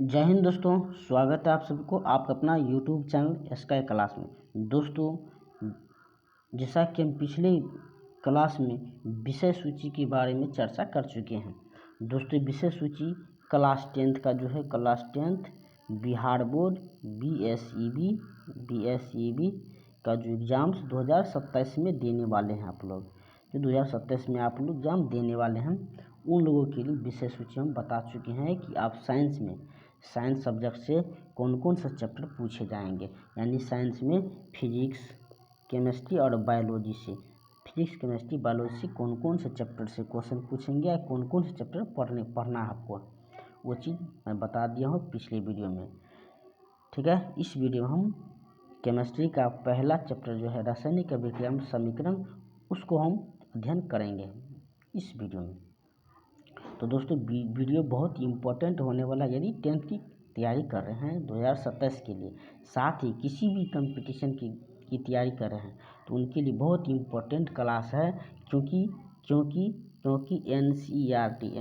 जय हिंद दोस्तों, स्वागत है आप सबको आपका अपना यूट्यूब चैनल स्काई क्लास में। दोस्तों, जैसा कि हम पिछले क्लास में विषय सूची के बारे में चर्चा कर चुके हैं। दोस्तों, विषय सूची क्लास 10th का जो है class 10th Bihar board BSEB का जो एग्ज़ाम्स 2027 में देने वाले हैं आप लोग, जो 2027 में आप लोग एग्ज़ाम देने वाले हैं, उन लोगों के लिए विषय सूची हम बता चुके हैं कि आप साइंस सब्जेक्ट से कौन कौन से चैप्टर पूछे जाएंगे। यानी साइंस में फिजिक्स, केमिस्ट्री और बायोलॉजी से कौन कौन से चैप्टर से क्वेश्चन पूछेंगे या कौन कौन से चैप्टर पढ़ना है आपको, वो चीज़ मैं बता दिया हूँ पिछले वीडियो में। ठीक है, इस वीडियो में हम केमिस्ट्री का पहला चैप्टर जो है रासायनिक अभिक्रिया समीकरण, उसको हम अध्ययन करेंगे इस वीडियो में। तो दोस्तों, वीडियो बहुत इम्पोर्टेंट होने वाला, यदि 10th की तैयारी कर रहे हैं 2027 के लिए, साथ ही किसी भी कंपटीशन की तैयारी कर रहे हैं, तो उनके लिए बहुत इम्पोर्टेंट क्लास है। क्योंकि एनसीईआरटी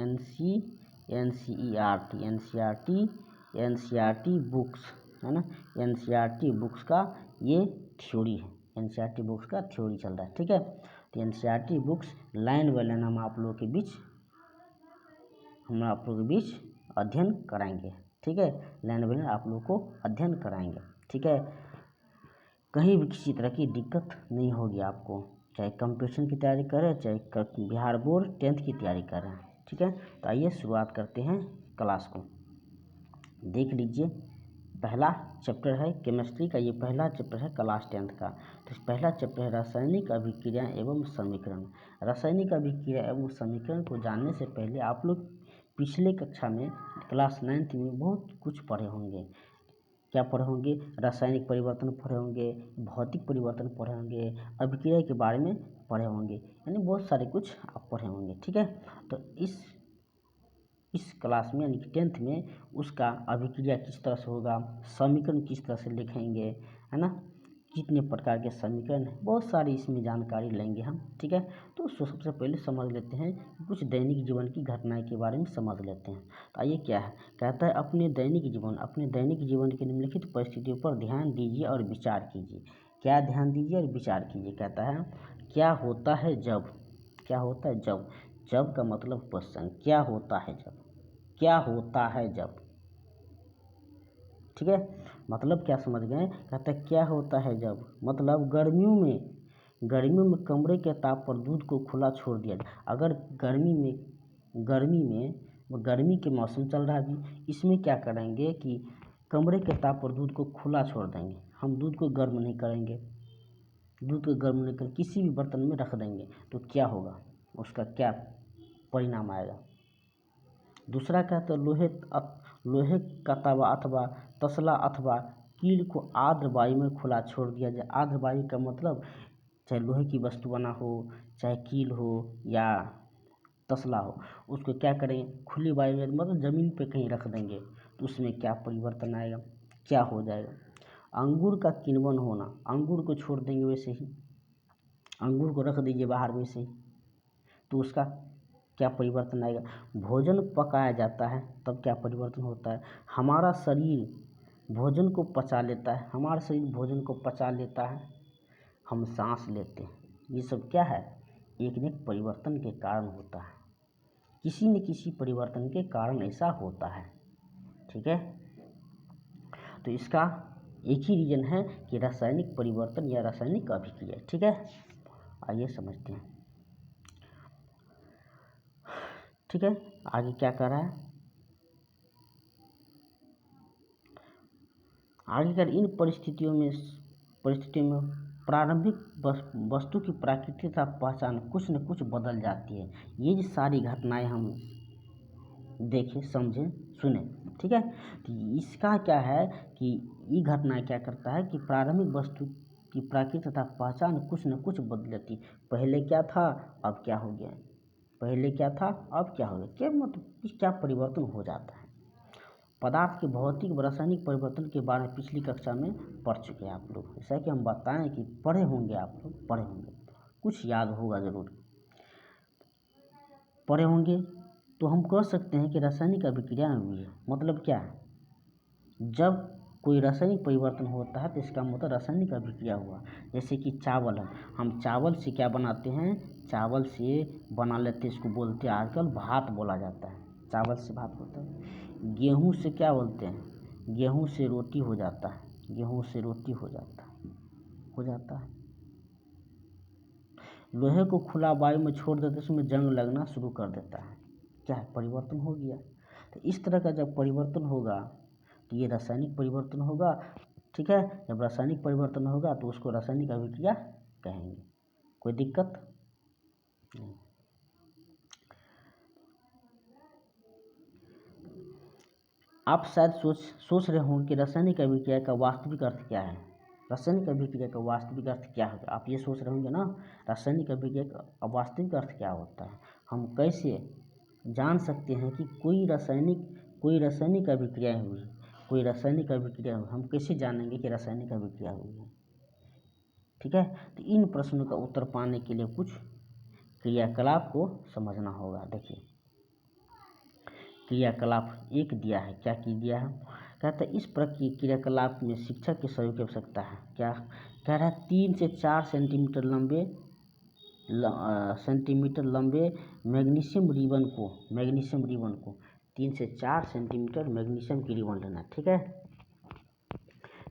बुक्स है ना, एनसीईआरटी बुक्स का ये थ्योरी है, एनसीईआरटी बुक्स का थ्योरी चल रहा है। ठीक है, तो NCERT books line by line हम आप लोगों के बीच अध्ययन कराएंगे। ठीक है, लाइन बाय लाइन आप लोगों को अध्ययन कराएंगे। ठीक है, कहीं भी किसी तरह की दिक्कत नहीं होगी आपको, चाहे कंपटीशन की तैयारी करें, चाहे बिहार बोर्ड 10th की तैयारी करें। ठीक है, तो आइए शुरुआत करते हैं क्लास को। देख लीजिए, पहला चैप्टर है केमिस्ट्री का, ये पहला चैप्टर है क्लास 10th का। तो पहला चैप्टर है रासायनिक अभिक्रिया एवं समीकरण। रासायनिक अभिक्रिया एवं समीकरण को जानने से पहले आप लोग पिछले कक्षा में क्लास 9th में बहुत कुछ पढ़े होंगे। क्या पढ़े होंगे? रासायनिक परिवर्तन पढ़े होंगे, भौतिक परिवर्तन पढ़े होंगे, अभिक्रिया के बारे में पढ़े होंगे, यानी बहुत सारे कुछ आप पढ़े होंगे। ठीक है, तो इस क्लास में यानी कि 10th में उसका अभिक्रिया किस तरह से होगा, समीकरण किस तरह से लिखेंगे, है ना, कितने प्रकार के समीकरण हैं, बहुत सारी इसमें जानकारी लेंगे हम। ठीक है, तो सबसे पहले समझ लेते हैं, कुछ दैनिक जीवन की घटनाएं के बारे में समझ लेते हैं। तो आइए, क्या है, कहता है अपने दैनिक जीवन की निम्नलिखित परिस्थितियों पर ध्यान दीजिए और विचार कीजिए। क्या ध्यान दीजिए और विचार कीजिए? कहता है क्या होता है जब जब का मतलब क्वेश्चन, क्या होता है जब। ठीक है, मतलब क्या समझ गए? कहता है क्या होता है जब, मतलब गर्मियों में कमरे के ताप पर दूध को खुला छोड़ दिया जाए। अगर गर्मी के मौसम चल रहा है अभी, इसमें क्या करेंगे कि कमरे के ताप पर दूध को खुला छोड़ देंगे। हम दूध को गर्म नहीं करेंगे, किसी भी बर्तन में रख देंगे, तो क्या होगा, उसका क्या परिणाम आएगा। दूसरा कहता है लोहे का तवा अथवा तसला अथवा कील को आर्द्र वायु में खुला छोड़ दिया जाए। आर्द्र वायु का मतलब चाहे लोहे की वस्तु बना हो, चाहे कील हो या तसला हो, उसको क्या करेंगे, खुली वायु में, मतलब ज़मीन पे कहीं रख देंगे, तो उसमें क्या परिवर्तन आएगा, क्या हो जाएगा। अंगूर का किण्वन होना, अंगूर को छोड़ देंगे वैसे ही, अंगूर को रख दीजिए बाहर वैसे ही, तो उसका क्या परिवर्तन आएगा। भोजन पकाया जाता है तब क्या परिवर्तन होता है। हमारा शरीर भोजन को पचा लेता है, हम सांस लेते हैं, ये सब क्या है, एक न एक परिवर्तन के कारण होता है, किसी न किसी परिवर्तन के कारण ऐसा होता है। ठीक है, तो इसका एक ही रीजन है कि रासायनिक परिवर्तन या रासायनिक अभिक्रिया। ठीक है, आइए समझते हैं। ठीक है, आगे क्या कर रहा है, आगे कर इन परिस्थितियों में प्रारंभिक वस्तु की प्रकृति तथा पहचान कुछ न कुछ बदल जाती है। ये जो सारी घटनाएं हम देखें, समझें, सुने। ठीक है, तो इसका क्या है कि ये घटना क्या करता है कि प्रारंभिक वस्तु की प्रकृति तथा पहचान कुछ न कुछ बदल जाती है। पहले क्या था, अब क्या हो गया, क्या मतलब क्या परिवर्तन हो जाता है। पदार्थ के भौतिक व रासायनिक परिवर्तन के बारे में पिछली कक्षा में पढ़ चुके हैं आप लोग। जैसा कि हम बताएं कि पढ़े होंगे, कुछ याद होगा ज़रूर, पढ़े होंगे, तो हम कह सकते हैं कि रासायनिक अभिक्रिया हुई है। मतलब क्या है, जब कोई रासायनिक परिवर्तन होता है तो इसका मतलब रासायनिक अभिक्रिया हुआ। जैसे कि चावल है, हम चावल से क्या बनाते हैं, चावल से बना लेते हैं, इसको बोलते हैं आजकल भात बोला जाता है, चावल से भात होता है। गेहूँ से क्या बोलते हैं, गेहूँ से रोटी हो जाता है, गेहूँ से रोटी हो जाता है। लोहे को खुला वायु में छोड़ देते उसमें जंग लगना शुरू कर देता है, क्या है, परिवर्तन हो गया। तो इस तरह का जब परिवर्तन होगा तो ये रासायनिक परिवर्तन होगा, ठीक है। जब रासायनिक परिवर्तन होगा तो उसको रासायनिक अभिक्रिया कहेंगे। कोई दिक्कत नहीं। आप शायद सोच रहे होंगे कि रासायनिक अभिक्रिया का वास्तविक अर्थ क्या है। रासायनिक अभिक्रिया का वास्तविक अर्थ क्या होगा, आप ये सोच रहे होंगे ना, रासायनिक अभिक्रिया का वास्तविक अर्थ क्या होता है। हम कैसे जान सकते हैं कि कोई रासायनिक अभिक्रिया हुई, कोई रासायनिक अभिक्रिया हुई, हम कैसे जानेंगे कि रासायनिक अभिक्रिया हुई है, ठीक है। तो इन प्रश्नों का उत्तर पाने के लिए कुछ क्रियाकलाप को समझना होगा। देखिए क्रियाकलाप एक दिया है, क्या की दिया है, कहता है इस प्रकार क्रियाकलाप में शिक्षक के सहयोग की आवश्यकता है। क्या कह रहा है, 3 से 4 सेंटीमीटर लंबे मैग्नीशियम रिबन को 3 से 4 सेंटीमीटर मैग्नीशियम की रिबन लेना है, ठीक है।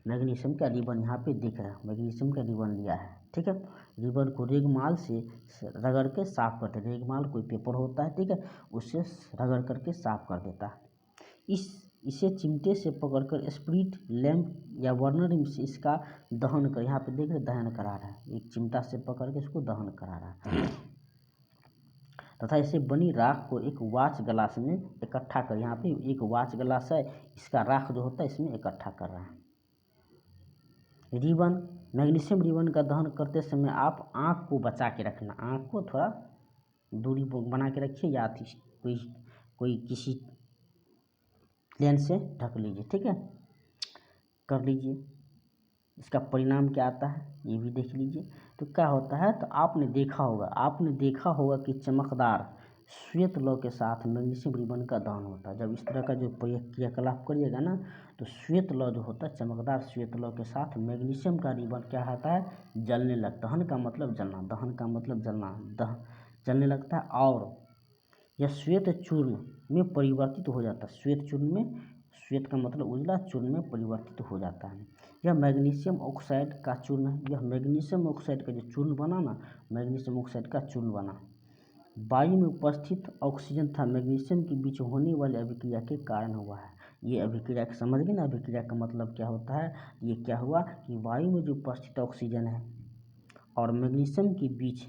मैग्नीशियम का रिबन यहाँ पे दिख रहा है, मैग्नीशियम का रिबन लिया है, ठीक है। रिबन को रेगमाल से रगड़ के साफ करते हैं, रेगमाल कोई पेपर होता है, ठीक है, उससे रगड़ करके साफ कर देता है। इसे चिमटे से पकड़कर स्पिरिट लैंप या बर्नर से इसका दहन कर, यहाँ पे देख रहे दहन करा रहा है, एक चिमटा से पकड़ के इसको दहन करा रहा है। तथा इसे बनी राख को एक वाच ग्लास में इकट्ठा कर, यहाँ पे एक वाच ग्लास है, इसका राख जो होता है इसमें इकट्ठा कर रहा है। रिबन, मैग्नीशियम रिबन का दहन करते समय आप आँख को बचा के रखना, आँख को थोड़ा दूरी बना के रखिए, या कोई किसी लेंस से ढक लीजिए, ठीक है, कर लीजिए। इसका परिणाम क्या आता है ये भी देख लीजिए। तो क्या होता है, तो आपने देखा होगा कि चमकदार श्वेत लौ के साथ मैग्नीशियम रिबन का दहन होता है। जब इस तरह का जो क्रियाकलाप करिएगा ना, तो श्वेत लौ जो होता है, चमकदार श्वेत लौ के साथ मैग्नीशियम का रिबन क्या होता है, जलने लगता है। दहन का मतलब जलना, जलने लगता है, और यह श्वेत चूर्ण में परिवर्तित हो जाता है। श्वेत का मतलब उजला, चूर्ण में परिवर्तित हो जाता है। यह मैग्नीशियम ऑक्साइड का चूर्ण है, यह मैग्नीशियम ऑक्साइड का जो चूर्ण बना ना, मैग्नीशियम ऑक्साइड का चूर्ण बना, वायु में उपस्थित ऑक्सीजन तथा मैग्नीशियम के बीच होने वाली अभिक्रिया के कारण हुआ है। ये अभिक्रिया समझ गए ना, अभिक्रिया का मतलब क्या होता है। ये क्या हुआ कि वायु में जो उपस्थित ऑक्सीजन है और मैग्नीशियम के बीच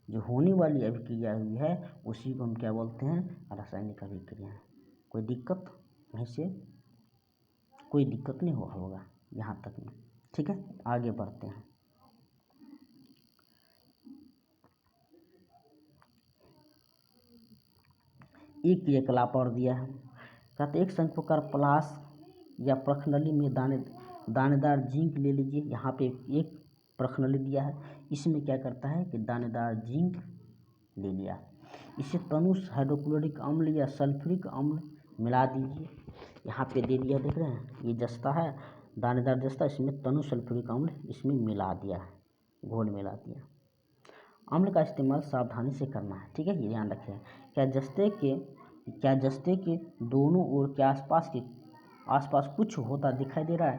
जो होने वाली अभिक्रिया हुई है, उसी को हम क्या बोलते हैं, रासायनिक अभिक्रिया। कोई दिक्कत नहीं होगा यहाँ तक में, ठीक है। आगे बढ़ते हैं। एक क्रियाकलाप और दिया है, कहते एक शंक्वाकार पलाश या प्रखनली में दानेदार जिंक ले लीजिए। यहाँ पे एक प्रखनली दिया है, इसमें क्या करता है कि दानेदार जिंक ले लिया, इसे तनुष हाइड्रोक्लोरिक अम्ल या सल्फ्यूरिक अम्ल मिला दीजिए। यहाँ पे दे दिया, देख रहे हैं, ये जस्ता है, दानेदार जस्ता, इसमें तनुष सल्फ्यूरिक अम्ल इसमें मिला दिया है, घोल मिला दिया। अम्ल का इस्तेमाल सावधानी से करना है, ठीक है, ये ध्यान रखें। क्या जस्ते के दोनों ओर के आसपास कुछ होता दिखाई दे रहा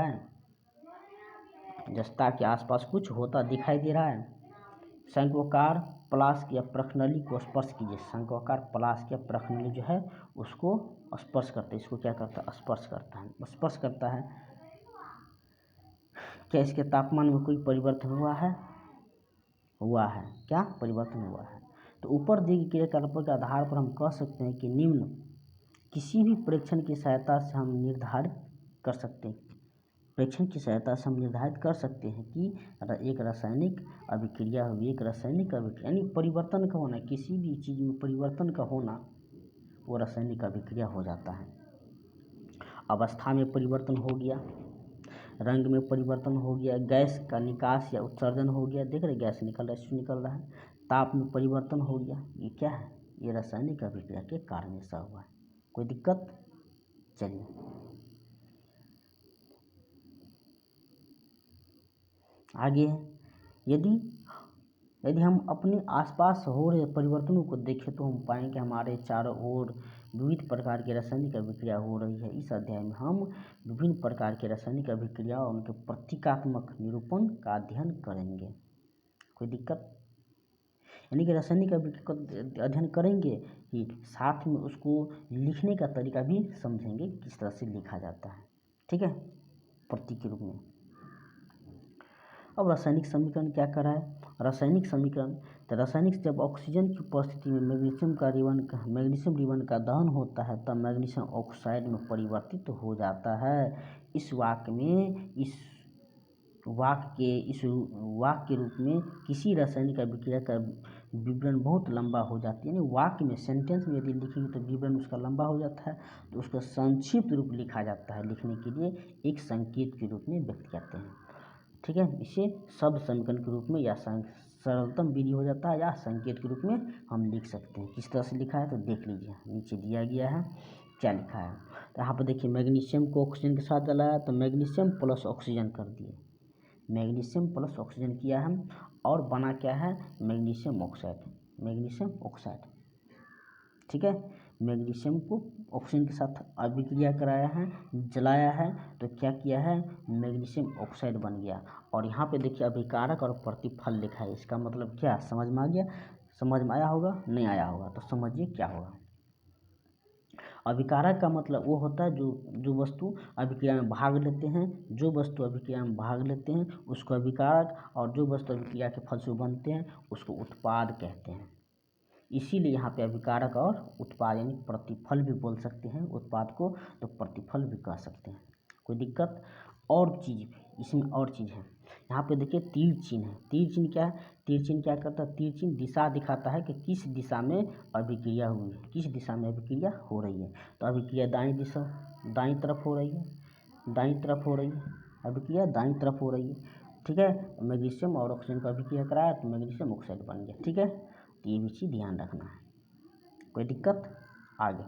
है, जस्ता के आसपास कुछ होता दिखाई दे रहा है। शंक्वाकार पलाश या प्रखनली को स्पर्श कीजिए, शंक्वाकार पलाश या प्रखनली जो है उसको स्पर्श करते हैं, इसको क्या करता है, स्पर्श करता है। क्या इसके तापमान में कोई परिवर्तन हुआ है, क्या परिवर्तन हुआ है। तो ऊपर दी गई क्रियाकलापों के आधार पर हम कह सकते हैं कि निम्न किसी भी परीक्षण की सहायता से हम निर्धारित कर सकते हैं कि एक रासायनिक अभिक्रिया हुई, यानी परिवर्तन का होना, किसी भी चीज़ में परिवर्तन का होना, वो रासायनिक अभिक्रिया हो जाता है। अवस्था में परिवर्तन हो गया, रंग में परिवर्तन हो गया, गैस का निकास या उत्सर्जन हो गया, देख रहे गैस निकल रहा है, ताप में परिवर्तन हो गया, ये क्या है, ये रासायनिक अभिक्रिया के कारण ऐसा हुआ है। कोई दिक्कत चलिए आगे है, यदि हम अपने आसपास हो रहे परिवर्तनों को देखें तो हम पाएंगे हमारे चारों ओर विविध प्रकार की रासायनिक अभिक्रिया हो रही है। इस अध्याय में हम विभिन्न प्रकार के रासायनिक अभिक्रिया और उनके प्रतीकात्मक निरूपण का अध्ययन करेंगे। कोई दिक्कत? यानी कि रासायनिक अभिक्रिया का अध्ययन करेंगे कि साथ में उसको लिखने का तरीका भी समझेंगे, किस तरह से लिखा जाता है। ठीक है, प्रतीक के रूप में। अब रासायनिक समीकरण क्या करा है? रासायनिक समीकरण, तो रासायनिक जब ऑक्सीजन की उपस्थिति में मैग्नीशियम रिबन का दहन होता है तब मैग्नीशियम ऑक्साइड में परिवर्तित हो जाता है। इस वाक्य के रूप में किसी रासायनिक अभिक्रिया का विवरण बहुत लंबा हो जाती है। यानी वाक्य में, सेंटेंस में यदि लिखेंगे तो विवरण उसका लंबा हो जाता है, तो उसका संक्षिप्त रूप लिखा जाता है। लिखने के लिए एक संकेत के रूप में व्यक्त करते हैं। ठीक है, इसे शब्द समीकरण के रूप में या सरलतम विधि हो जाता है, या संकेत के रूप में हम लिख सकते हैं। किस तरह से लिखा है तो देख लीजिए, नीचे दिया गया है क्या लिखा है। तो यहाँ पर देखिए, मैग्नीशियम को ऑक्सीजन के साथ जलाया तो मैग्नीशियम प्लस ऑक्सीजन कर दिए, मैग्नीशियम प्लस ऑक्सीजन किया है और बना क्या है? Magnesium oxide. ठीक है, मैग्नीशियम को ऑक्सीजन के साथ अभिक्रिया कराया है, जलाया है, तो क्या किया है? मैग्नीशियम ऑक्साइड बन गया। और यहाँ पे देखिए अभिकारक और प्रतिफल लिखा है। इसका मतलब क्या समझ में आ गया? समझ में आया होगा? नहीं आया होगा तो समझिए क्या होगा। अभिकारक का मतलब वो होता है जो वस्तु अभिक्रिया में भाग लेते हैं, उसको अभिकारक, और जो वस्तु अभिक्रिया के फलस्वरूप बनते हैं उसको उत्पाद कहते हैं। इसीलिए यहाँ पे अभिकारक और उत्पाद यानी प्रतिफल भी बोल सकते हैं उत्पाद को, तो प्रतिफल भी कह सकते हैं। कोई दिक्कत? और चीज़ इसमें और चीज़ है, यहाँ पे देखिए तीर चिन्ह है। तीर चिन्ह क्या है? तीर चिन्ह क्या करता है? तीर चिन्ह दिशा दिखाता है कि किस दिशा में अभिक्रिया हुई है, किस दिशा में अभिक्रिया हो रही है। तो अभिक्रिया दाईं तरफ हो रही है, अभिक्रिया दाईं तरफ हो रही है। ठीक है, मैग्नीशियम और ऑक्सीजन का अभिक्रिया कराया तो मैग्नीशियम ऑक्साइड बन गया। ठीक है, तो ये भी चीज़ ध्यान रखना है। कोई दिक्कत? आगे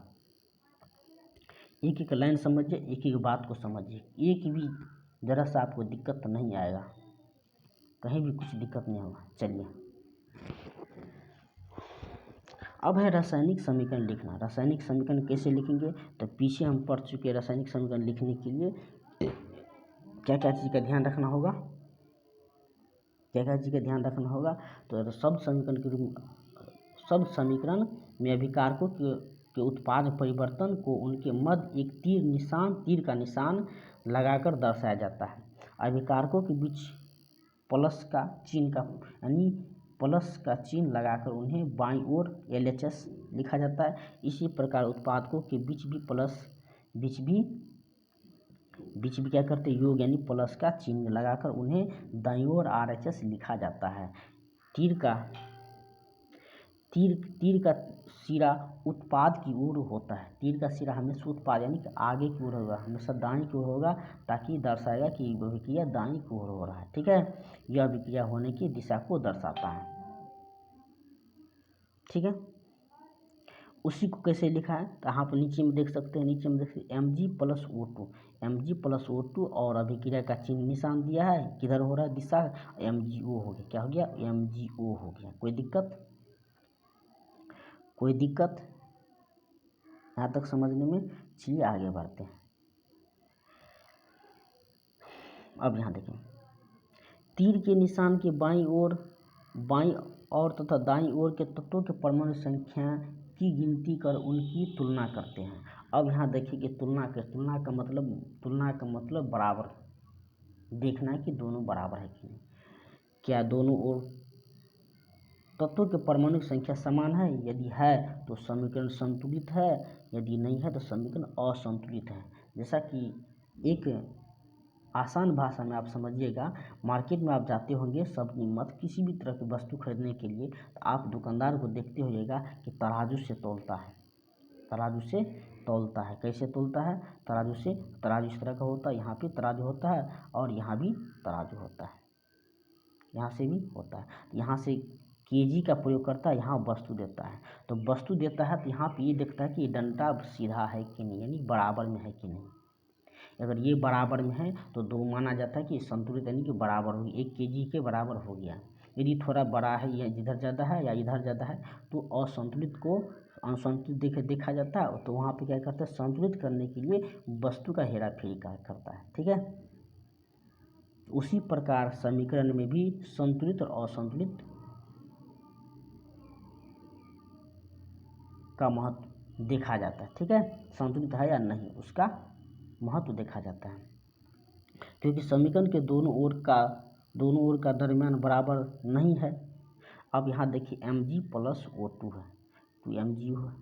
एक एक लाइन समझिए, एक एक बात को समझिए, एक भी ज़रा सा आपको दिक्कत नहीं आएगा, कहीं भी कुछ दिक्कत नहीं होगा। चलिए अब है रासायनिक समीकरण लिखना। रासायनिक समीकरण कैसे लिखेंगे? तो पीछे हम पढ़ चुके हैं रासायनिक समीकरण लिखने के लिए क्या क्या चीज़ का ध्यान रखना होगा, तो शब्द समीकरण में अभिकारकों के उत्पाद परिवर्तन को उनके मध्य एक तीर का निशान लगाकर दर्शाया जाता है। अभिकारकों के बीच प्लस का चिन्ह लगाकर उन्हें बाईं ओर LHS लिखा जाता है। इसी प्रकार उत्पादकों के बीच भी क्या करते हैं? योग यानी प्लस का चिन्ह लगाकर उन्हें दाईं ओर RHS लिखा जाता है। तीर का सिरा उत्पाद की ओर होता है। तीर का सिरा हमेशा उत्पाद यानी कि आगे की ओर होगा, हमेशा दाईं की ओर होगा, ताकि दर्शाएगा कि अभिक्रिया दाईं की ओर हो रहा है। ठीक है, यह अभिक्रिया होने की दिशा को दर्शाता है। ठीक है, उसी को कैसे लिखा है? तो यहाँ पर नीचे में देख सकते हैं, Mg+O2 और अभिक्रिया का चिन्ह निशान दिया है, किधर हो रहा है दिशा? MgO हो गया। क्या हो गया? MgO हो गया। कोई दिक्कत? यहाँ तक समझने में? चलिए आगे बढ़ते हैं। अब यहाँ देखें, तीर के निशान के बाईं और तथा दाईं ओर के तत्वों के परमाणु संख्या की गिनती कर उनकी तुलना करते हैं। अब यहाँ देखिए कि तुलना का मतलब बराबर देखना है कि दोनों बराबर है कि नहीं। क्या दोनों ओर तत्वों के परमाणु संख्या समान है? यदि है तो समीकरण संतुलित है, यदि नहीं है तो समीकरण असंतुलित है। जैसा कि एक आसान भाषा में आप समझिएगा, मार्केट में आप जाते होंगे किसी भी तरह की वस्तु खरीदने के लिए, तो आप दुकानदार को देखते होइएगा कि तराजू से तौलता है। कैसे तौलता है? तराजू इस तरह का होता है, यहाँ पे तराजू होता है और यहाँ भी तराजू होता है, यहाँ से भी होता है। यहाँ से केजी का प्रयोग करता है, यहाँ वस्तु देता है। तो वस्तु देता है तो यहाँ पे ये देखता है कि डंडा सीधा है कि नहीं, यानी बराबर में है कि नहीं। अगर ये बराबर में है तो दो माना जाता है कि संतुलित, यानी कि बराबर होगी, 1 केजी के बराबर हो गया। यदि थोड़ा बड़ा है या इधर ज़्यादा है या इधर ज़्यादा है तो असंतुलित को असंतुलित देखा जाता है। तो वहाँ पे क्या करता है, संतुलित करने के लिए वस्तु का हेरा फेरी करता है। ठीक है, उसी प्रकार समीकरण में भी संतुलित और असंतुलित का महत्व देखा जाता है। ठीक है, संतुलित है या नहीं उसका महत्व देखा जाता है, क्योंकि समीकरण के दोनों ओर का दरमियान बराबर नहीं है। अब यहाँ देखिए mg प्लस O2 है, तो mg है,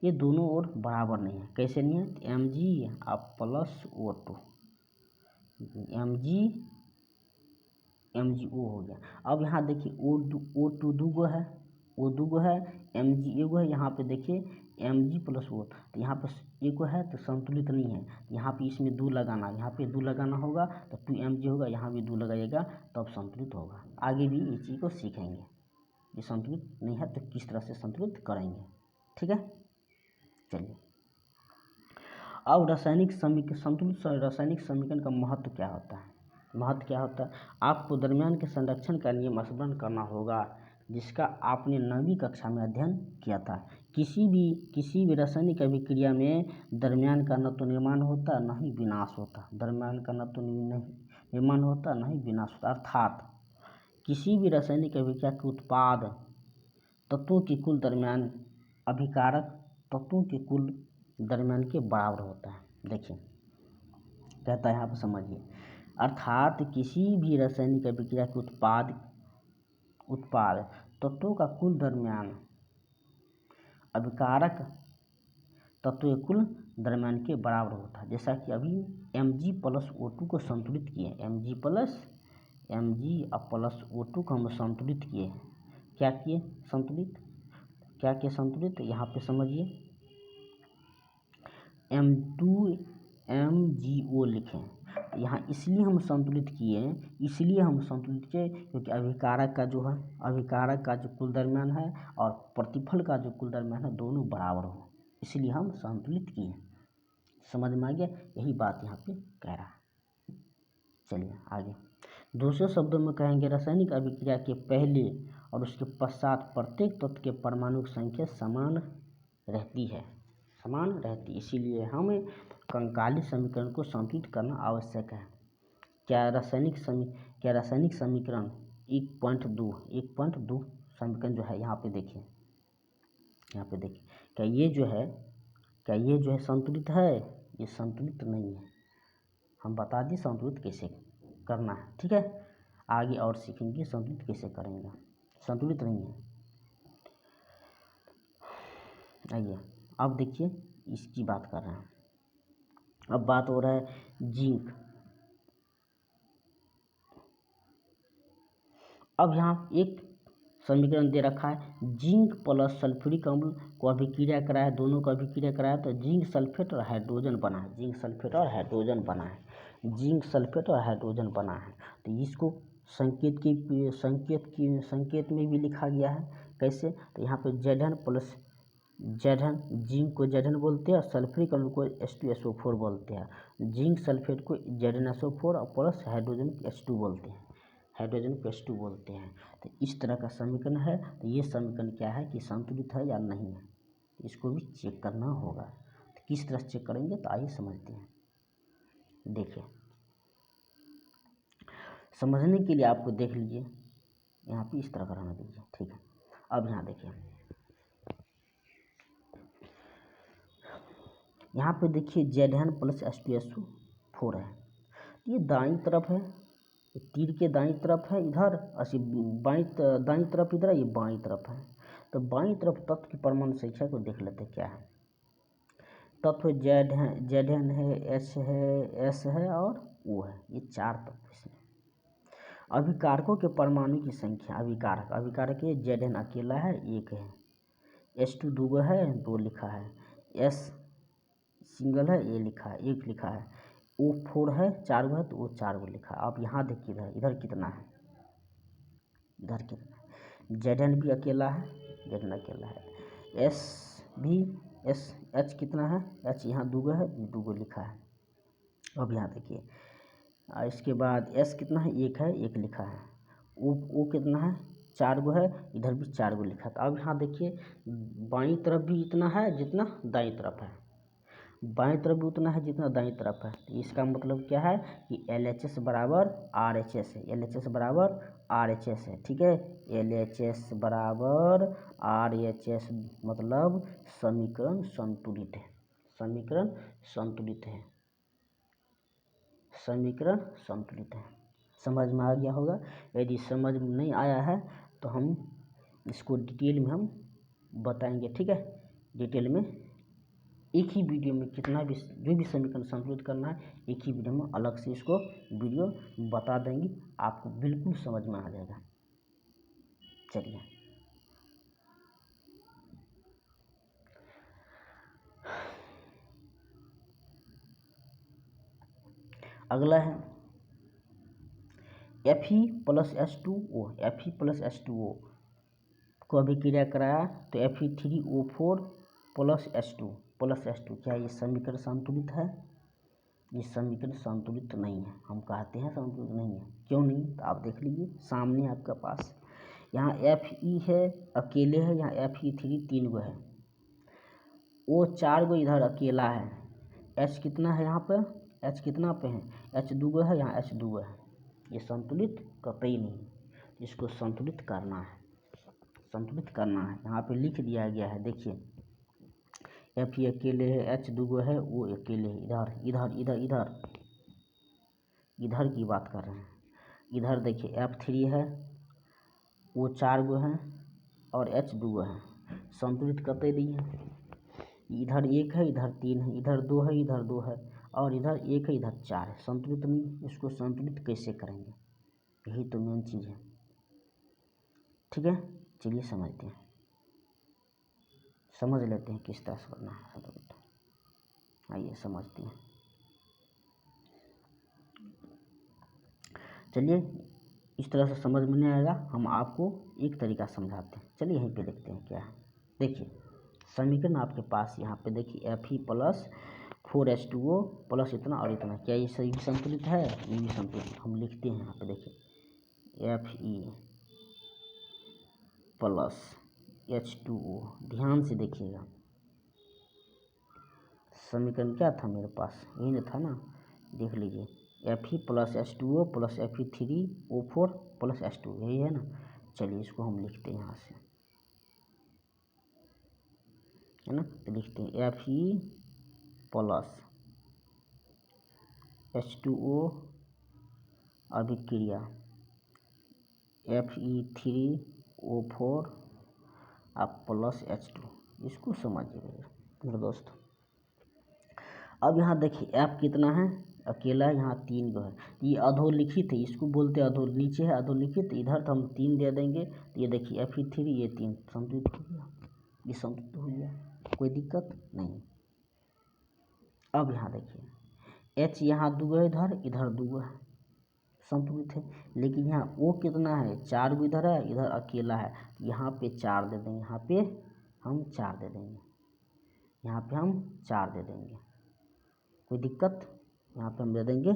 ये दोनों ओर बराबर नहीं है। कैसे नहीं है, mg plus O2, mg O हो गया। अब यहाँ देखिए O2 दूगो है, O दूगो है, mg एगो है। यहाँ पे देखिए mg प्लस O, तो यहाँ पे एगो है तो संतुलित नहीं है। यहाँ पे इसमें 2 लगाना, यहाँ पे 2 लगाना होगा तो 2mg होगा, यहाँ भी 2 लगाइएगा तब संतुलित होगा। आगे भी इस चीज़ को सीखेंगे, ये संतुलित नहीं है तो किस तरह से संतुलित करेंगे। ठीक है, चलिए अब संतुलित रासायनिक समीकरण का महत्व क्या होता है। महत्व क्या होता है, आपको दरमियान के संरक्षण का नियम स्मरण करना होगा, जिसका आपने 9वीं कक्षा में अध्ययन किया था। किसी भी रासायनिक अभिक्रिया में दरमियान का न तो निर्माण होता न ही विनाश होता। दरमियान का न तो निर्माण होता न ही विनाश होता। अर्थात किसी भी रासायनिक अभिक्रिया के उत्पाद तत्वों की कुल दरमियान अभिकारक तत्वों के कुल दरमियान के बराबर होता है। देखिए कहता है यहाँ पर, समझिए, अर्थात किसी भी रासायनिक अभिक्रिया के उत्पाद तत्वों का कुल दरमियान अभिकारक तत्वों के कुल दरमियान के बराबर होता है। जैसा कि अभी mg प्लस O2 को संतुलित किए, mg प्लस O2 को हम संतुलित किए। क्या किए, संतुलित, क्या किए संतुलित, यहाँ पे समझिए M2MgO लिखें। यहाँ इसलिए हम संतुलित किए क्योंकि अभिकारक का जो कुल दरमियान है और प्रतिफल का जो कुल दरमियान है दोनों बराबर हो, इसलिए हम संतुलित किए। समझ में आ गया, यही बात यहाँ पे कह रहा है। चलिए आगे, दूसरे शब्दों में कहेंगे, रासायनिक अभिक्रिया के पहले और उसके पश्चात प्रत्येक तत्व के परमाणु संख्या समान रहती है, इसीलिए हमें कंकाली समीकरण को संतुलित करना आवश्यक है। क्या रासायनिक समीकरण 1.2 समीकरण जो है, यहाँ पे देखिए क्या ये जो है संतुलित है, ये संतुलित नहीं है। हम बता दें संतुलित कैसे करना है। ठीक है, आगे और सीखेंगे संतुलित कैसे करेंगे, संतुलित नहीं है। आइए अब देखिए इसकी बात कर रहे हैं। अब बात हो रहा है जिंक। अब यहाँ एक समीकरण दे रखा है, जिंक प्लस सल्फ्यूरिक अम्ल को अभिक्रिया कराया, दोनों को अभिक्रिया कराया तो जिंक सल्फेट और हाइड्रोजन बना है। जिंक सल्फेट और हाइड्रोजन बना है। तो इसको संकेत में भी लिखा गया है। कैसे, तो यहाँ पे Zn जिंक को Zn बोलते हैं और सल्फ्यूरिक अम्ल को H2SO4 बोलते हैं। जिंक सल्फेट को ZnSO4 और प्लस हाइड्रोजन को H2 बोलते हैं। तो इस तरह का समीकरण है। तो ये समीकरण क्या है कि संतुलित है या नहीं है, इसको भी चेक करना होगा। तो किस तरह से चेक करेंगे, तो आइए समझते हैं। देखिए, समझने के लिए आपको देख लीजिए, यहाँ पे इस तरह कराना दीजिए। ठीक है, अब यहाँ देखिए, यहाँ पे देखिए Zn प्लस H2SO4 है। ये दाईं तरफ है, तीर के दाईं तरफ है इधर, दाईं तरफ इधर है, ये बाईं तरफ है। तो बाईं तरफ तत्व की परमाणु संख्या को देख लेते क्या है। तत्व Zn है, H है, S है और O है, ये 4 तत्व इसमें। अभिकारकों के परमाणु की संख्या, अभिकारक ये Zn अकेला है 1 है, H2 दूगो है 2 लिखा है, S सिंगल है ये लिखा है 1 लिखा है, O4 है 4 गो है तो वो 4 गो लिखा है। अब यहाँ देखिए इधर कितना है, Zn भी अकेला है, Zn अकेला है, S भी H कितना है, H यहाँ दूगो है, दूगो लिखा है। अब यहाँ देखिए इसके बाद S कितना है, एक लिखा है, O कितना है, 4 गो है, इधर भी 4 गो लिखा था। अब यहाँ देखिए बाईं तरफ भी इतना है जितना दाईं तरफ है, बाईं तरफ भी उतना है जितना दाईं तरफ है। तो इसका मतलब क्या है कि LHS बराबर RHS है, LHS बराबर RHS है, ठीक है। LHS बराबर RHS मतलब समीकरण संतुलित है, समीकरण संतुलित है, समीकरण संतुलित है। समझ में आ गया होगा। यदि समझ में नहीं आया है तो हम इसको डिटेल में हम बताएंगे, ठीक है। डिटेल में एक ही वीडियो में कितना भी जो भी समीकरण संतुलित करना है एक ही वीडियो में अलग से इसको वीडियो बता देंगे, आपको बिल्कुल समझ में आ जाएगा। चलिए अगला है Fe plus H2O, Fe plus H2O को अभिक्रिया कराया तो Fe3O4 प्लस H2 क्या ये समीकरण संतुलित है? ये समीकरण संतुलित नहीं है, हम कहते हैं संतुलित नहीं है। क्यों नहीं? तो आप देख लीजिए सामने आपके पास यहाँ Fe है अकेले है, यहाँ Fe3 3 गो है, O 4 गो इधर अकेला है, H कितना है यहाँ पर, H कितना पे है, H 2 गो है, यहाँ H 2 गो है। ये संतुलित कतई नहीं, इसको संतुलित करना है, संतुलित करना है। यहाँ पे लिख दिया गया है, देखिए Fe अकेले है, H 2 गो है, O अकेले है, इधर इधर इधर इधर की बात कर रहे हैं। इधर देखिए F3 है, O 4 गो है और H 2 गो है, संतुलित कतई नहीं है। इधर 1 है, इधर 3 है, इधर 2 है, इधर 2 है और इधर 1 है, इधर 4 है, संतुलित नहीं। इसको संतुलित कैसे करेंगे, यही तो मेन चीज़ है, ठीक है। चलिए समझते हैं, समझ लेते हैं किस तरह से करना है संतुलित। आइए समझते हैं। चलिए इस तरह से समझ में नहीं आएगा, हम आपको एक तरीका समझाते हैं। चलिए यहीं पे देखते हैं क्या है। देखिए समीकरण आपके पास यहाँ पे देखिए Fe प्लस 4H2O प्लस इतना और इतना, क्या ये सही संतुलित है? ये भी संतुलित। हम लिखते हैं यहाँ पे देखिए Fe प्लस H2O, ध्यान से देखिएगा समीकरण क्या था मेरे पास, यही ना था ना, देख लीजिए Fe plus H2O plus Fe3O4 plus H2, यही है ना। चलिए इसको हम लिखते हैं यहाँ से, है ना। तो लिखते हैं Fe प्लस H2O अभिक्रिया Fe3O4 आप प्लस H2, इसको समझिए मेरे दोस्त। अब यहाँ देखिए F कितना है, अकेला है, यहाँ 3 गो है, ये अधोलिखित है, इसको बोलते हैं अधो, नीचे है अधोलिखित, इधर तो हम 3 दे देंगे। तो ये देखिए Fe3 ये 3 संतुलित हो गया, ये संतुलित हो गया, कोई दिक्कत नहीं। अब यहाँ देखिए H यहाँ 2 गो है, इधर 2 गो है, संतुलित है। लेकिन यहाँ O कितना है, 4 गो इधर है, इधर अकेला है, यहाँ पे 4 दे देंगे, यहाँ पे हम 4 दे देंगे, यहाँ पे हम 4 दे देंगे, कोई दिक्कत। यहाँ पे हम दे देंगे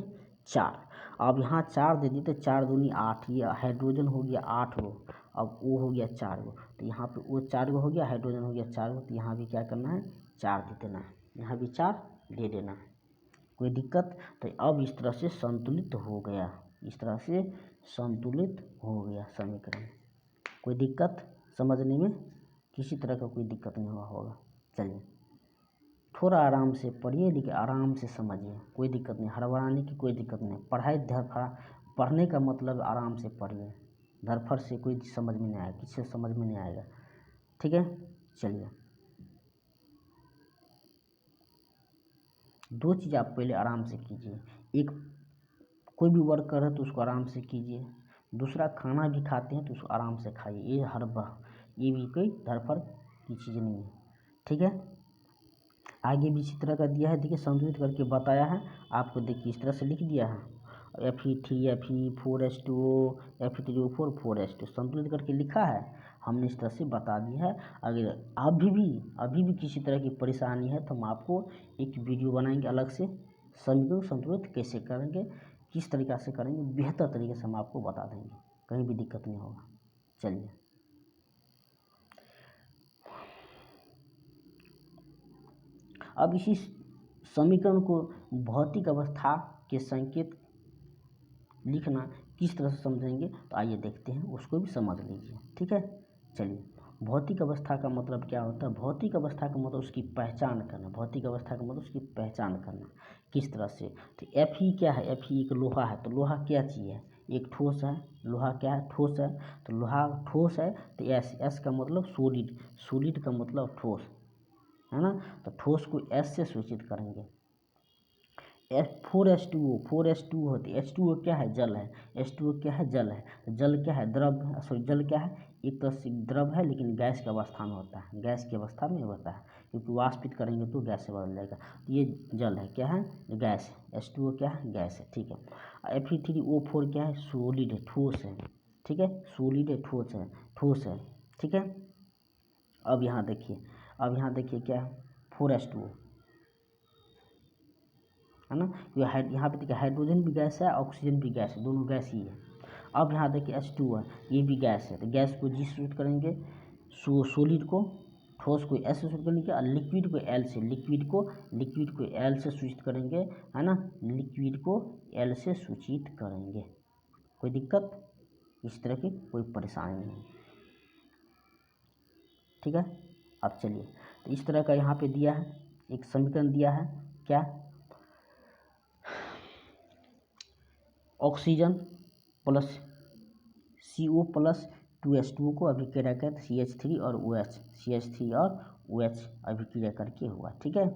4। अब यहाँ 4 दे दी तो 4 दूनी 8, ये हाइड्रोजन हो गया 8 गो, अब O हो गया 4 गो, तो यहाँ पे O 4 गो हो गया, हाइड्रोजन हो गया 4 गो, तो यहाँ भी क्या करना है 4 दे देना है, यहाँ भी 4 दे देना है, कोई दिक्कत। तो अब इस तरह से संतुलित हो गया, इस तरह से संतुलित हो गया समीकरण, कोई दिक्कत समझने में, किसी तरह का कोई दिक्कत नहीं हुआ होगा। चलिए थोड़ा आराम से पढ़िए, लेकिन आराम से समझिए, कोई दिक्कत नहीं, हड़बड़ाने की कोई दिक्कत नहीं। पढ़ाई पढ़ने का मतलब आराम से पढ़िए, धरफड़ से कोई समझ में नहीं आएगा, किसी से समझ में नहीं आएगा, ठीक है। चलिए 2 चीज़ आप पहले आराम से कीजिए, एक कोई भी वर्क कर रहे तो उसको आराम से कीजिए, दूसरा खाना भी खाते हैं तो उसको आराम से खाइए, ये भी कोई धरफड़ की चीज़ नहीं है, ठीक है। आगे भी इसी तरह का दिया है, देखिए संतुलित करके बताया है आपको, देखिए इस तरह से लिख दिया है Fe3 Fe4H2O Fe3O4 4H2 संतुलित करके लिखा है। हमने इस तरह से बता दिया है। अगर अभी भी किसी तरह की परेशानी है तो हम आपको एक वीडियो बनाएंगे अलग से, समीकरण संतुलित कैसे करेंगे, किस तरीक़ा से करेंगे, बेहतर तरीके से हम आपको बता देंगे, कहीं भी दिक्कत नहीं होगा। चलिए, अब इसी समीकरण को भौतिक अवस्था के संकेत लिखना किस तरह से समझेंगे, तो आइए देखते हैं, उसको भी समझ लीजिए। ठीक है, चलिए। भौतिक अवस्था का मतलब क्या होता है? भौतिक अवस्था का मतलब उसकी पहचान करना। भौतिक अवस्था का मतलब उसकी पहचान करना किस तरह से? तो Fe क्या है? Fe एक लोहा है, तो लोहा क्या चीज़ है? एक ठोस है। लोहा क्या है? ठोस है। तो लोहा ठोस है, तो S का मतलब सॉलिड, सॉलिड का मतलब ठोस है ना। तो ठोस को S से सूचित करेंगे। 4H2O, 4H2O होती है। H2O क्या है? जल है। H2O क्या है? जल है। तो जल क्या है? द्रव, सॉरी, जल क्या है? एक तरह से द्रव है, लेकिन गैस की अवस्था में होता है, गैस की अवस्था में होता है, क्योंकि वाष्पित करेंगे तो गैस से बदल जाएगा। तो ये जल है, क्या है? गैस है। H2O क्या है? गैस है। ठीक है। Fe3O4 क्या है? सॉलिड है, ठोस है। ठीक है, सॉलिड है, ठोस है, ठोस है। ठीक है। अब यहाँ देखिए क्या है? 4H2O है ना। यहाँ पे देखिए हाइड्रोजन भी गैस है, ऑक्सीजन भी गैस है, दोनों गैस ही है। अब यहाँ देखिए H2 है, ये भी गैस है। तो गैस को जी से सूचित करेंगे, सॉलिड को, ठोस को एस से सूचित करेंगे, और लिक्विड को एल से, लिक्विड को एल से सूचित करेंगे, है ना। लिक्विड को एल से सूचित करेंगे। कोई दिक्कत, इस तरह की कोई परेशानी नहीं। ठीक है। अब चलिए, तो इस तरह का यहाँ पे दिया है, एक समीकरण दिया है, क्या? Oxygen plus CO plus 2H2O को अभिक्रिया करके CH3 और OH, CH3 और OH अभिक्रिया करके हुआ। ठीक है।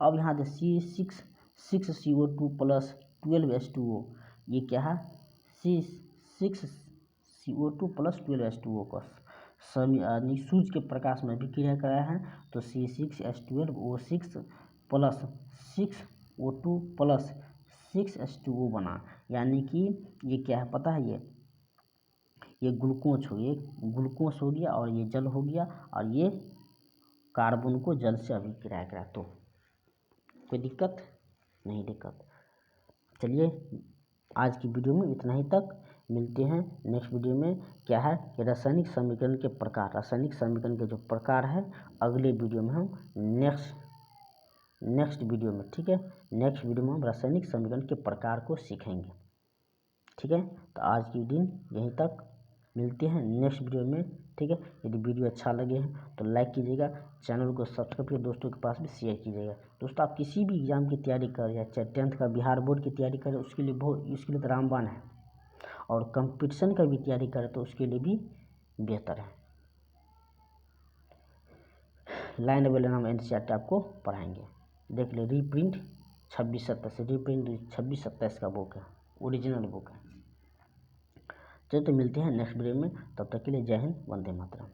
अब यहाँ दे C6CO2 प्लस 12H2O, ये क्या है? C6CO2 प्लस 12H2O को सूर्य के प्रकाश में अभिक्रिया कराया है, तो C6H12O6 plus 6O2 plus 6H2O बना। यानी कि ये क्या है पता है? ये ग्लूकोज हो गया, और ये जल हो गया, और ये कार्बन को जल से अभिक्रिया करा। तो कोई दिक्कत नहीं, दिक्कत। चलिए, आज की वीडियो में इतना ही तक, मिलते हैं नेक्स्ट वीडियो में। क्या है कि रासायनिक समीकरण के प्रकार, रासायनिक समीकरण के जो प्रकार है, अगले वीडियो में हम नेक्स्ट वीडियो में, ठीक है, नेक्स्ट वीडियो में हम रासायनिक समीकरण के प्रकार को सीखेंगे। ठीक है, तो आज के दिन यहीं तक, मिलते हैं नेक्स्ट वीडियो में। ठीक है, यदि वीडियो अच्छा लगे हैं तो लाइक कीजिएगा, चैनल को सब्सक्राइब करके दोस्तों के पास भी शेयर कीजिएगा। दोस्तों, आप किसी भी एग्ज़ाम की तैयारी कर रहे हैं, चाहे 10th का बिहार बोर्ड की तैयारी करें, उसके लिए तो रामबाण है, और कंपटीशन का भी तैयारी करें तो उसके लिए भी बेहतर है। लाइन बाय लाइन हम NCERT आपको पढ़ाएंगे। देख ले, रीप्रिंट 26-27 से, रीप्रिंट 26-27 का बुक है, ओरिजिनल बुक है। चलिए, तो मिलते हैं नेक्स्ट वीडियो में, तब तक के लिए जय हिंद, वंदे मातरम।